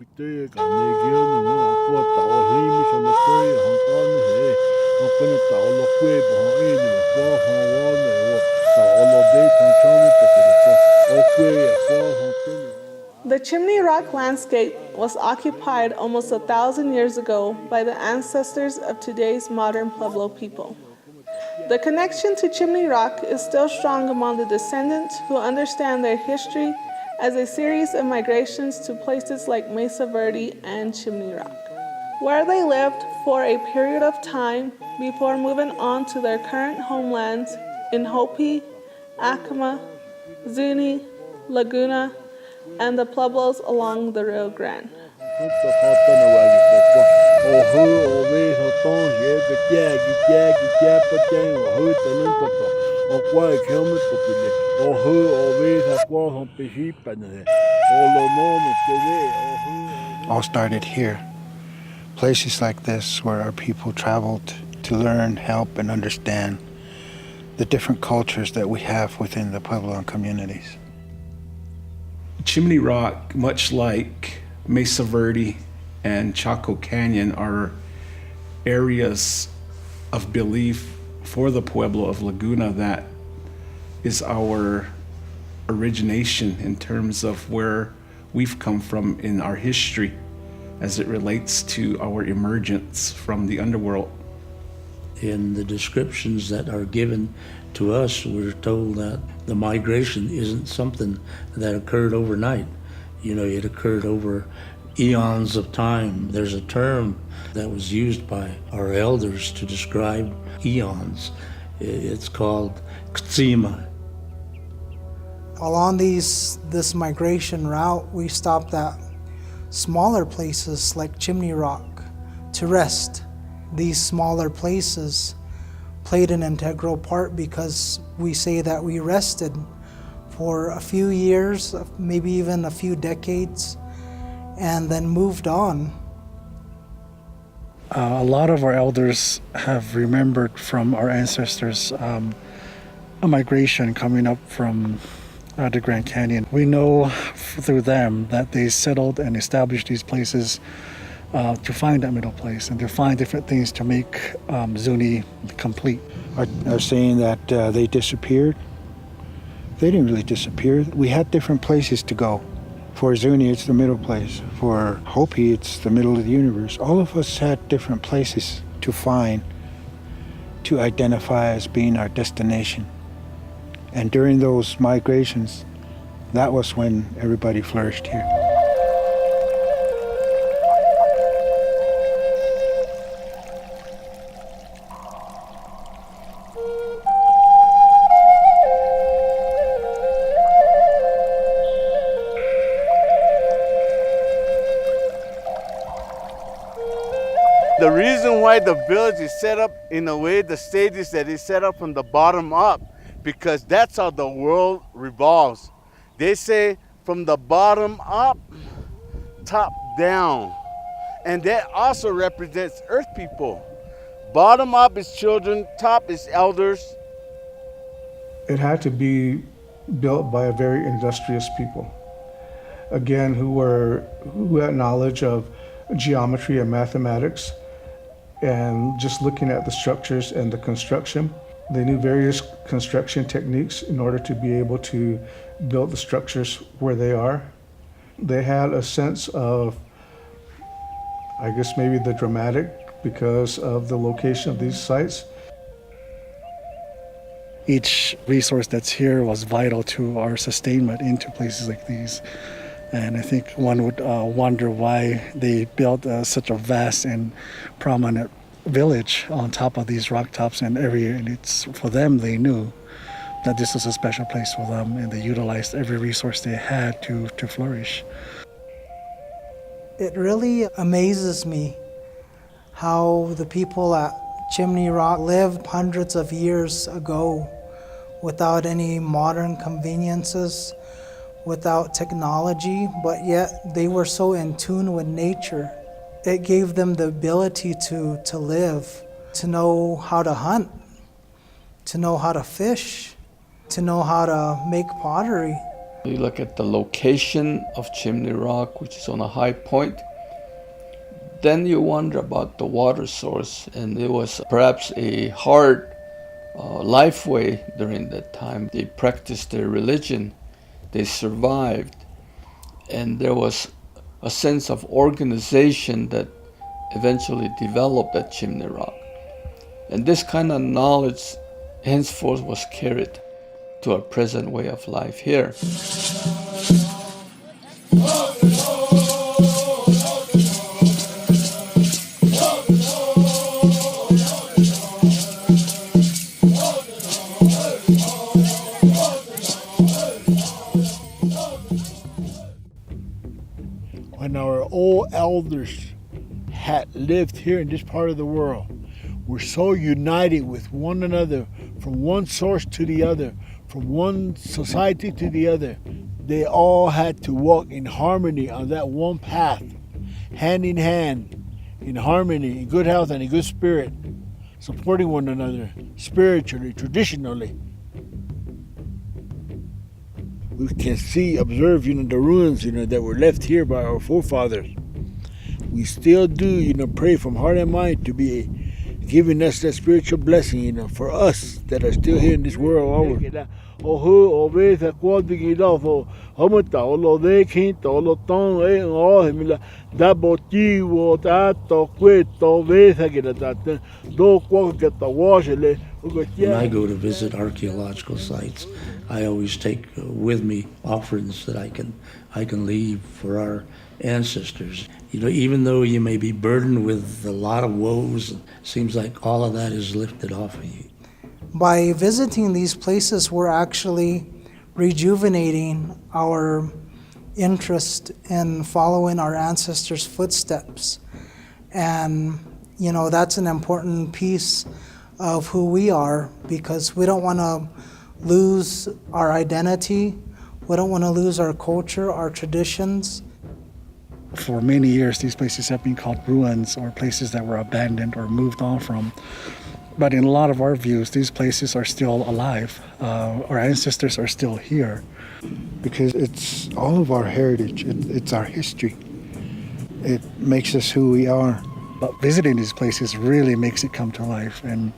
The Chimney Rock landscape was occupied almost 1,000 years ago by the ancestors of today's modern Pueblo people. The connection to Chimney Rock is still strong among the descendants who understand their history as a series of migrations to places like Mesa Verde and Chimney Rock, where they lived for a period of time before moving on to their current homelands in Hopi, Acoma, Zuni, Laguna, and the Pueblos along the Rio Grande. All started here. Places like this where our people traveled to learn, help, and understand the different cultures that we have within the Puebloan communities. Chimney Rock, much like Mesa Verde and Chaco Canyon, are areas of belief for the Pueblo of Laguna that is our origination in terms of where we've come from in our history as it relates to our emergence from the underworld. In the descriptions that are given to us, we're told that the migration isn't something that occurred overnight. It occurred over eons of time. There's a term that was used by our elders to describe eons. It's called Ktsima. Along this migration route, we stopped at smaller places like Chimney Rock to rest. These smaller places played an integral part because we say that we rested for a few years, maybe even a few decades, and then moved on. A lot of our elders have remembered from our ancestors a migration coming up from the Grand Canyon. We know through them that they settled and established these places to find that middle place and to find different things to make Zuni complete. Are saying that they disappeared. They didn't really disappear. We had different places to go. For Zuni, it's the middle place. For Hopi, it's the middle of the universe. All of us had different places to find, to identify as being our destination. And during those migrations, that was when everybody flourished here. The reason why the village is set up in a way, the state is that it's set up from the bottom up, because that's how the world revolves. They say from the bottom up, top down. And that also represents earth people. Bottom up is children, top is elders. It had to be built by a very industrious people. Again, who had knowledge of geometry and mathematics, and just looking at the structures and the construction. They knew various construction techniques in order to be able to build the structures where they are. They had a sense of, I guess maybe the dramatic, because of the location of these sites. Each resource that's here was vital to our sustainment into places like these. And I think one would wonder why they built such a vast and prominent village on top of these rock tops, and it's for them, they knew that this was a special place for them, and they utilized every resource they had to flourish. It really amazes me how the people at Chimney Rock lived hundreds of years ago without any modern conveniences, without technology, but yet they were so in tune with nature. It gave them the ability to live, to know how to hunt, to know how to fish, to know how to make pottery. You look at the location of Chimney Rock, which is on a high point. Then you wonder about the water source, and it was perhaps a hard life way during that time. They practiced their religion, they survived, and there was a sense of organization that eventually developed at Chimney Rock. And this kind of knowledge henceforth was carried to our present way of life here. When our old elders had lived here in this part of the world, we're so united with one another, from one source to the other, from one society to the other. They all had to walk in harmony on that one path, hand in hand, in harmony, in good health and in good spirit, supporting one another spiritually, traditionally. We can see, observe, the ruins, that were left here by our forefathers. We still do, pray from heart and mind to be giving us that spiritual blessing, for us that are still here in this world. When I go to visit archaeological sites, I always take with me offerings that I can leave for our ancestors. Even though you may be burdened with a lot of woes, it seems like all of that is lifted off of you. By visiting these places, we're actually rejuvenating our interest in following our ancestors' footsteps. And, that's an important piece of who we are, because we don't want to lose our identity. We don't want to lose our culture, our traditions. For many years, these places have been called ruins, or places that were abandoned or moved on from. But in a lot of our views, these places are still alive. Our ancestors are still here. Because it's all of our heritage, it's our history. It makes us who we are. But visiting these places really makes it come to life and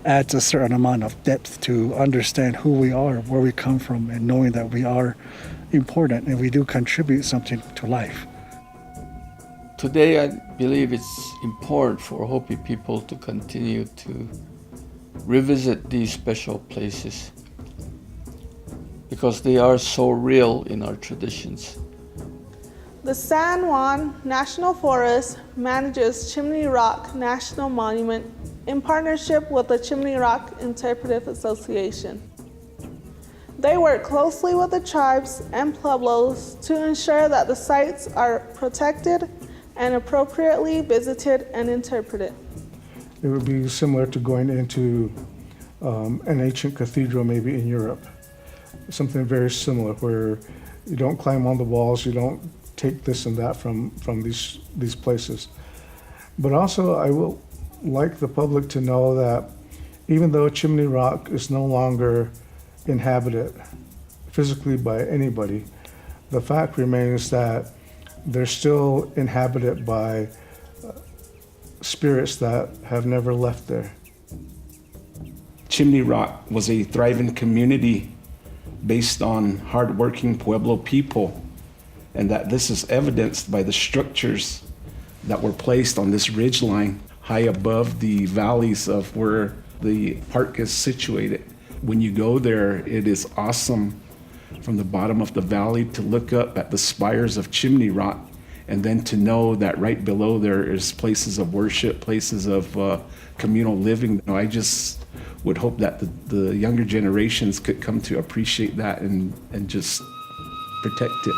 adds a certain amount of depth to understand who we are, where we come from, and knowing that we are important and we do contribute something to life. Today, I believe it's important for Hopi people to continue to revisit these special places because they are so real in our traditions. The San Juan National Forest manages Chimney Rock National Monument in partnership with the Chimney Rock Interpretive Association. They work closely with the tribes and pueblos to ensure that the sites are protected and appropriately visited and interpreted. It would be similar to going into an ancient cathedral maybe in Europe. Something very similar where you don't climb on the walls, you don't take this and that from these places. But also I will like the public to know that even though Chimney Rock is no longer inhabited physically by anybody, the fact remains that they're still inhabited by spirits that have never left there. Chimney Rock was a thriving community based on hardworking Pueblo people, and that this is evidenced by the structures that were placed on this ridgeline high above the valleys of where the park is situated. When you go there, it is awesome from the bottom of the valley to look up at the spires of Chimney Rock, and then to know that right below there is places of worship, places of communal living. I just would hope that the younger generations could come to appreciate that and just protect it.